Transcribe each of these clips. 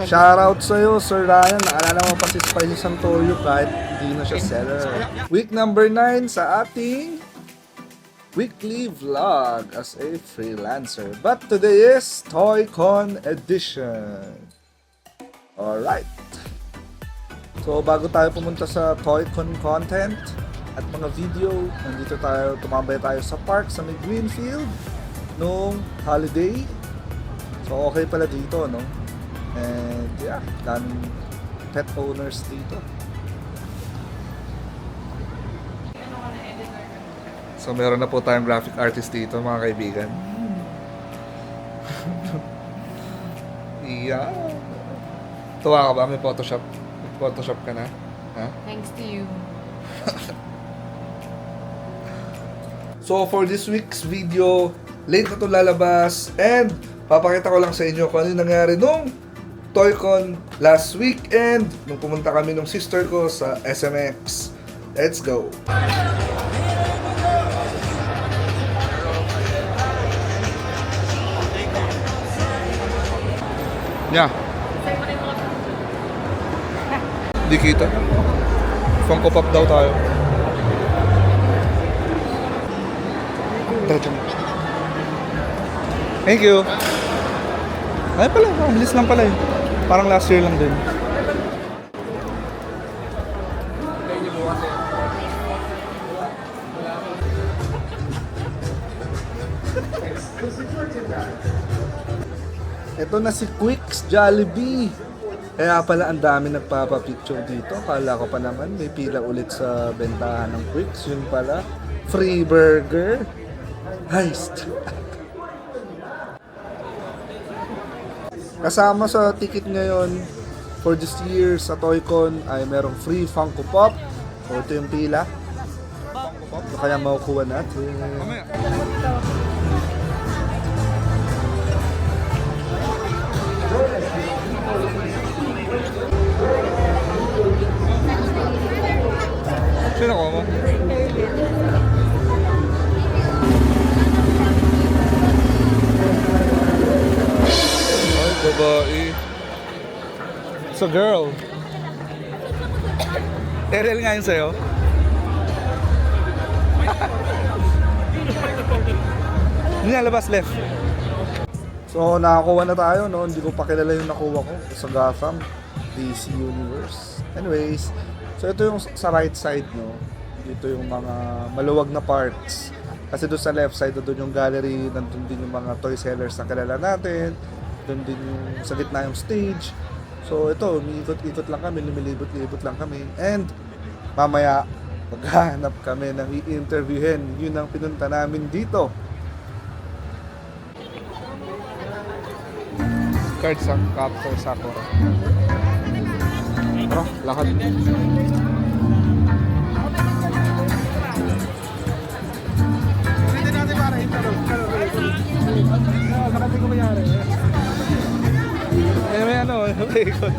Shoutout sa'yo, Sir Ryan. Naalala mo pa si Spicy Santoyo kahit hindi na siya seller. Week number 9 sa ating weekly vlog as a freelancer. But today is ToyCon edition. Alright. So bago tayo pumunta sa ToyCon content at mga video, nandito tayo, tumambay tayo sa park sa may Greenfield nung holiday. So okay pala dito, no? And yeah, daming pet owners dito. So meron na po tayong graphic artist dito, mga kaibigan. Yeah. Tuwa ka ba? May Photoshop? Photoshop ka na? Ha? Thanks to you. So for this week's video, late na ito lalabas and papakita ko lang sa inyo kung ano yung nangyari nung ToyCon last weekend nung pumunta kami nung sister ko sa SMX. Let's go! Yeah. Di kita. Funko Pop daw tayo. Thank you. Ay pala, bilis lang pala eh. Parang last year lang din. Ito na si Quicks Jollibee. Kaya pala ang dami nagpapapicture dito. Kala ko pa naman may pila ulit sa bentahan ng Quicks. Yun pala, free burger. Heist. Kasama sa ticket ngayon for this year sa ToyCon ay merong free Funko Pop. O ito yung pila. Funko Pop. Kaya makukuha natin. Sino ko mo? Ay, babae. So girl. Ariel nga yun sa'yo. Hindi na labas, left. So nakakuha na tayo, no? Hindi ko pa kilala yung nakuha ko sa Gotham DC Universe. Anyways, so ito yung sa right side, no? Dito yung mga maluwag na parts. Kasi doon sa left side, doon yung gallery, nandun din yung mga toy sellers na kilala natin. Doon din yung sa gitna yung stage. So ito, umiikot-ikot lang kami, lumilibot-libot lang kami. And mamaya, maghahanap kami ng i-interviewin. Yun ang pinunta namin dito. Cards ang Captor Sakura. Tara, lakad. Pwede natin para interview. Sakati ko mayari. May ano, may ikot.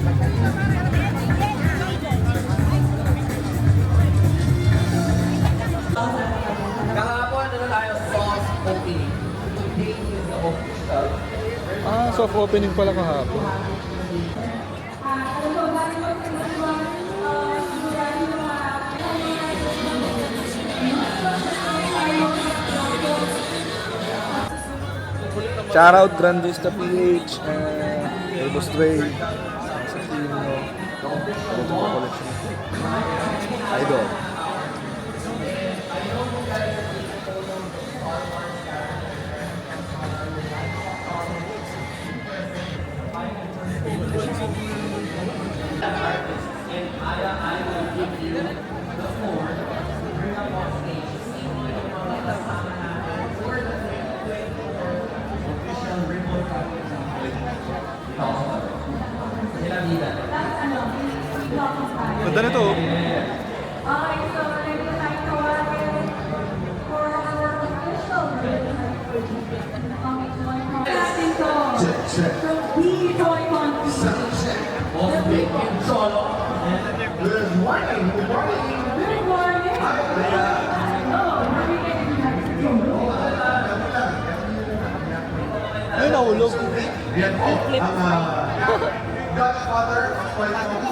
Kahapon, ano tayo? Soft opening. Soft opening pala kahapon. Shoutout Grand Vista PH and Elbows Stray sa team mo. Ito po collection. Idol. Ganda na to. Ay, nahulog. Yan po, ang godfather of Quezon.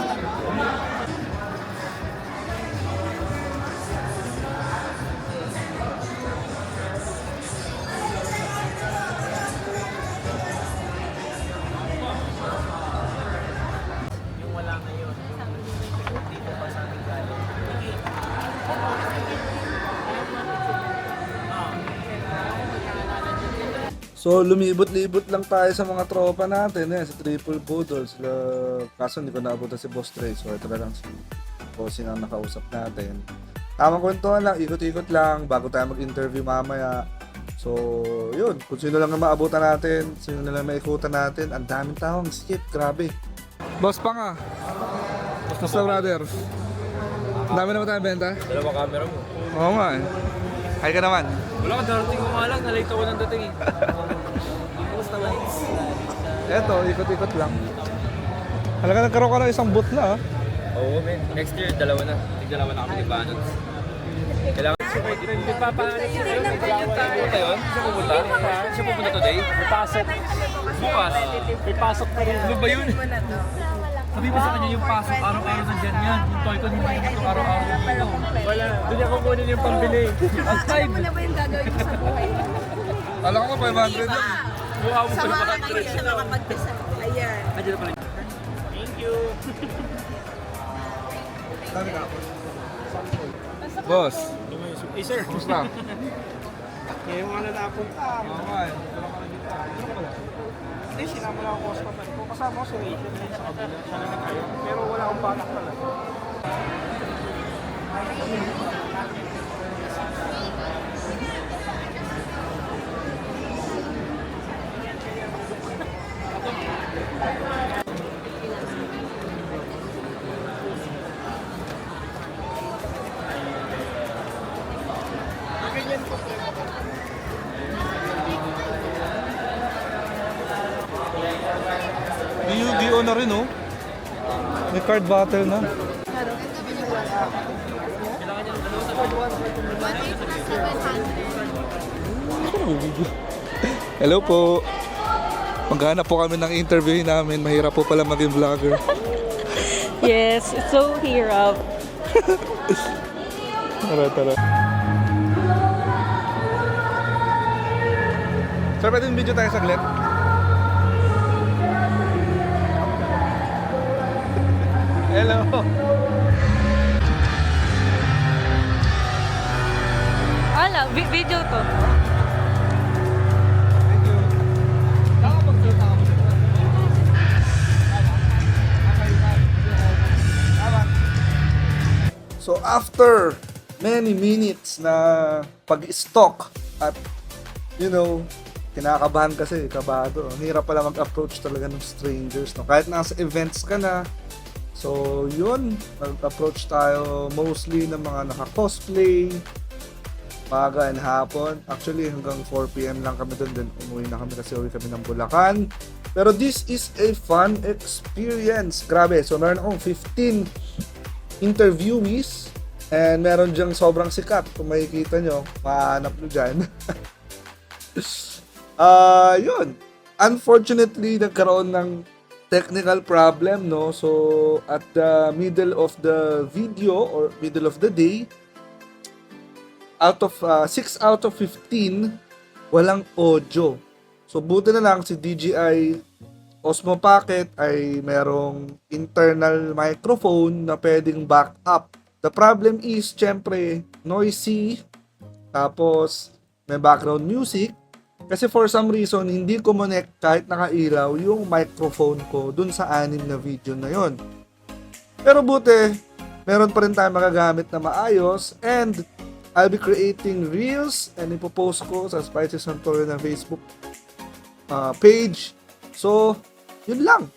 So, lumibot-libot lang tayo sa mga tropa natin, sa Triple Poodles. Kaso hindi ko naabutan si Boss Trey, so ito na lang si Bossing ang nakausap natin. Tamang kwentuhan lang, ikot-ikot lang, bago tayo mag-interview mamaya. So, yun, kung sino lang ang maabutan natin, sino na lang maikutan natin, ang daming taong skip, grabe. Boss pa nga. Boss na brother. Ang dami naman tayong benta. Dalawa camera mo. Oo nga eh. Hi ka naman. Wala ka, darating ko nga lang. Nalate ako ng dating eh. Kumusta ba? Eto, ikot-ikot lang. Halaga nagkaroon ka ng isang booth na ah. Oo, men. Next year, dalawa na. Tig-dalawa na kami ni Banots. Kailangan ipapahanap siya kayo. Pupunta yun? Siya pupunta? Siya pupunta today? May pasok. Bukas? May pasok pa rin. Ano ba yun? Sabi mo sa kanya yung pasok, araw-araw nandyan yan. Yung toy ko nila yung araw-araw dito. Wala. Doon niya kukunin yung pambili. Ang time. Ano ba yung gagawin mo sa buhay? Alam ko 500 lang. Mukha mo Sa pa mga naman. kayo siya makapag-decide. Ayan. Andiyan na pala. Thank you. Boss, Eh, sir. kumusta? Ngayon nga na napunta. Oo nga eh. Hindi, sinama lang ako sa kapatid ko. Kasama ko si Rachel na sa kabila. Siya na nag-ayo. Pero wala akong balak talaga. May Yu-Gi-Oh na rin oh. May card battle na. Hello po. Maghanap po kami ng interview namin. Mahirap po pala maging vlogger. Yes, it's so hirap. Tara. Sir, pwede yung video tayo saglit? Hello. Ala, video to. Thank you. So after many minutes na pag-stalk at kinakabahan kasi, kabado. Ang hirap pala mag-approach talaga ng strangers, no? Kahit nasa events ka na. So yun, nag-approach tayo mostly ng mga naka-cosplay, maga and hapon. Actually hanggang 4 PM lang kami doon, then umuwi na kami kasi uwi kami ng Bulacan. Pero this is a fun experience. Grabe, so meron akong 15 interviewees and meron diyang sobrang sikat. Kung makikita nyo, mahanap nyo dyan. Yun. Unfortunately, nagkaroon ng technical problem, no? So, at the middle of the video or middle of the day, out of 6 out of 15, walang audio. So, buti na lang si DJI Osmo Pocket ay merong internal microphone na pwedeng backup. The problem is, syempre, noisy, tapos may background music, kasi for some reason, hindi ko connect kahit nakailaw yung microphone ko dun sa 6 na video na yon. Pero buti, meron pa rin tayo magagamit na maayos, and I'll be creating reels and ipopost ko sa Spicy Santorio na Facebook page. So, yun lang.